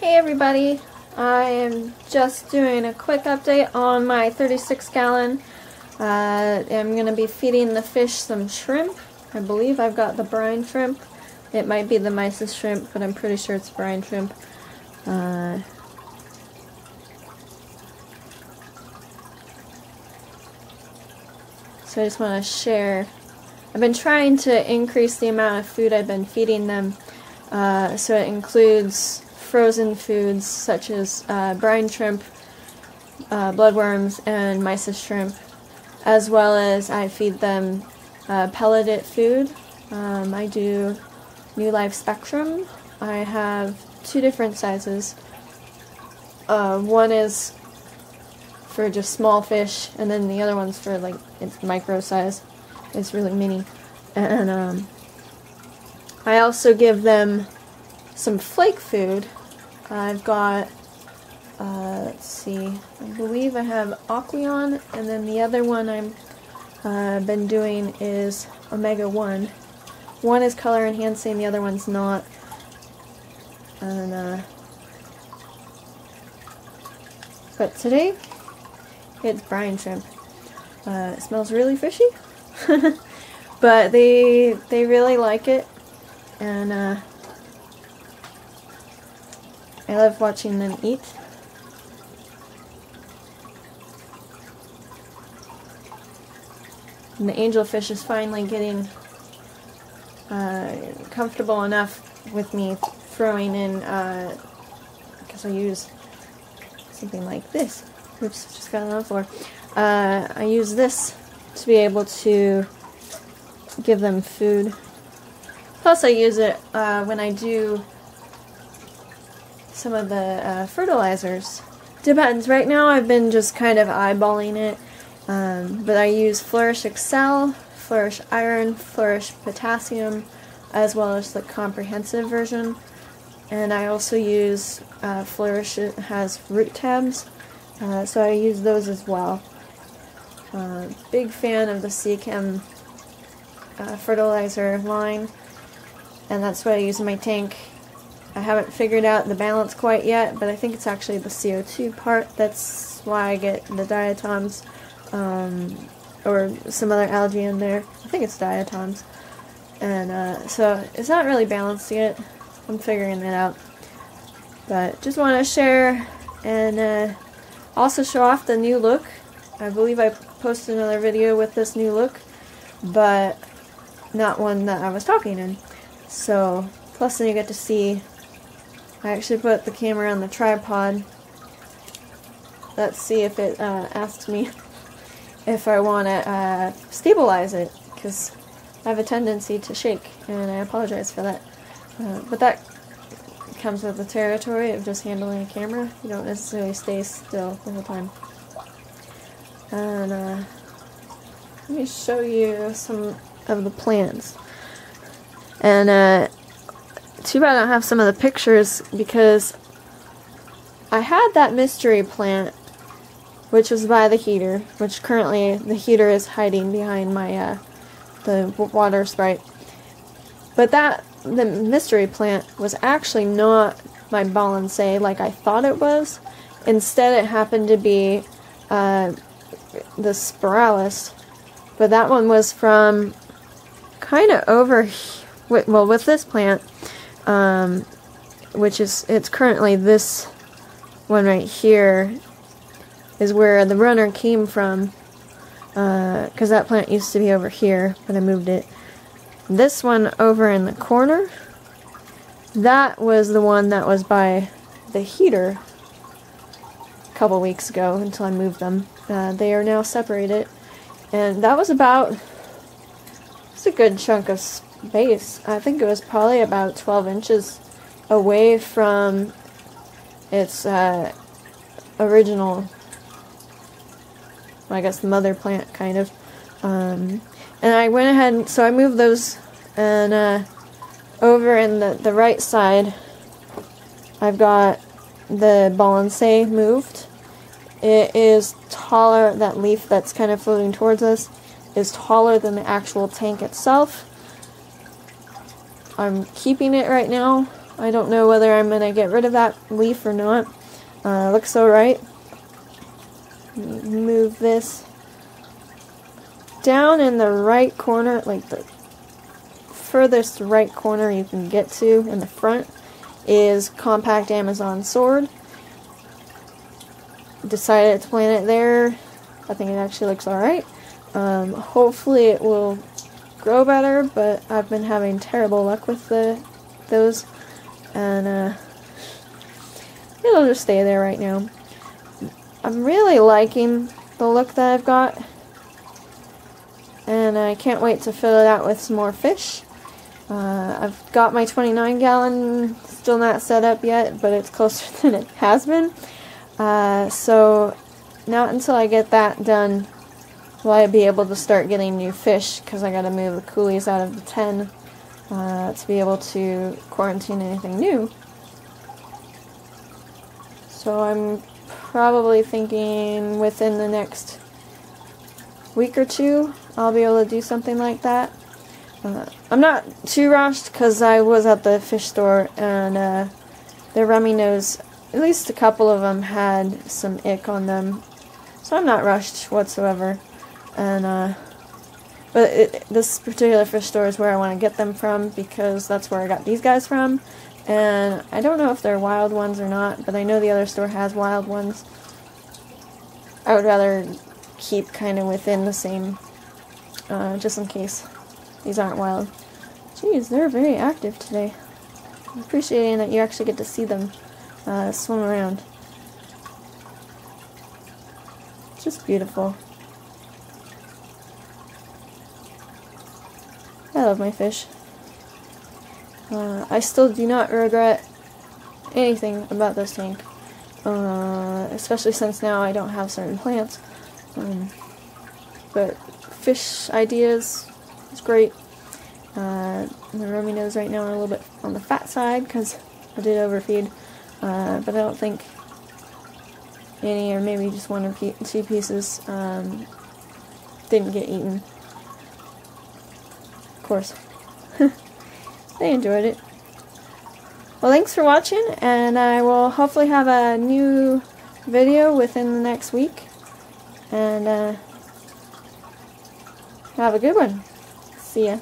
Hey everybody, I am just doing a quick update on my 36-gallon. I'm going to be feeding the fish some shrimp. I believe I've got the brine shrimp. It might be the mysis shrimp, but I'm pretty sure it's brine shrimp. So I just want to share. I've been trying to increase the amount of food I've been feeding them, so it includes frozen foods such as brine shrimp, bloodworms, and mysis shrimp, as well as I feed them pelleted food. I do New Life Spectrum. I have two different sizes. One is for just small fish, and then the other one's for like it's micro size. It's really mini. And I also give them some flake food. I've got, let's see, I believe I have Aquion, and then the other one I've been doing is Omega-1. One is color enhancing, the other one's not. And, but today, it's brine shrimp. It smells really fishy, but they really like it, and I love watching them eat. And the angelfish is finally getting comfortable enough with me throwing in, because I use something like this. Oops, just got it on the floor. I use this to be able to give them food. Plus I use it when I do some of the fertilizers. Depends. Right now I've been just kind of eyeballing it, but I use Flourish Excel, Flourish Iron, Flourish Potassium, as well as the comprehensive version. And I also use Flourish. It has root tabs, so I use those as well. Big fan of the Seachem fertilizer line, and that's what I use in my tank. I haven't figured out the balance quite yet, but I think it's actually the CO2 part. That's why I get the diatoms, or some other algae in there. I think it's diatoms. And so it's not really balanced yet. I'm figuring that out. But just want to share and also show off the new look. I believe I posted another video with this new look, but not one that I was talking in. So, plus then you get to see. I actually put the camera on the tripod. Let's see if it asks me if I want to stabilize it, because I have a tendency to shake, and I apologize for that. But that comes with the territory of just handling a camera. You don't necessarily stay still the whole time. And let me show you some of the plants. And too bad I don't have some of the pictures, because I had that mystery plant, which was by the heater, which currently the heater is hiding behind my the water sprite. But the mystery plant was actually not my balancé like I thought it was. Instead, it happened to be the spiralis, but that one was from kind of over. Well, with this plant. Which is, it's currently this one right here is where the runner came from, because that plant used to be over here, but I moved it. This one over in the corner, that was the one that was by the heater a couple weeks ago until I moved them. They are now separated, and that was about, it's a good chunk of space. I think it was probably about 12 inches away from its original, well, I guess the mother plant, kind of. And I went ahead and, so I moved those, and over in the right side I've got the balancé moved. It is taller, that leaf that's kind of floating towards us is taller than the actual tank itself. I'm keeping it right now I don't know whether I'm going to get rid of that leaf or not. Looks alright. Move this down in the right corner, like the furthest right corner you can get to in the front is compact Amazon sword. Decided to plant it there. I think it actually looks alright. Hopefully it will grow better, but I've been having terrible luck with those, and it'll just stay there right now. I'm really liking the look that I've got, and I can't wait to fill it out with some more fish. I've got my 29-gallon still not set up yet, but it's closer than it has been. So not until I get that done will I be able to start getting new fish, because I gotta move the coolies out of the 10 to be able to quarantine anything new. So I'm probably thinking within the next week or two I'll be able to do something like that. I'm not too rushed because I was at the fish store and the rummy nose, at least a couple of them had some ick on them, so I'm not rushed whatsoever. And this particular fish store is where I want to get them from, because that's where I got these guys from. And I don't know if they're wild ones or not, but I know the other store has wild ones. I would rather keep kind of within the same, just in case these aren't wild. Jeez, they're very active today. I'm appreciating that you actually get to see them swim around. It's just beautiful. I love my fish. I still do not regret anything about this tank, especially since now I don't have certain plants. But fish ideas is great. The rummy nose right now are a little bit on the fat side because I did overfeed, but I don't think any, or maybe just one or two pieces didn't get eaten. Of course. They enjoyed it. Well, thanks for watching, and I will hopefully have a new video within the next week. And have a good one. See ya.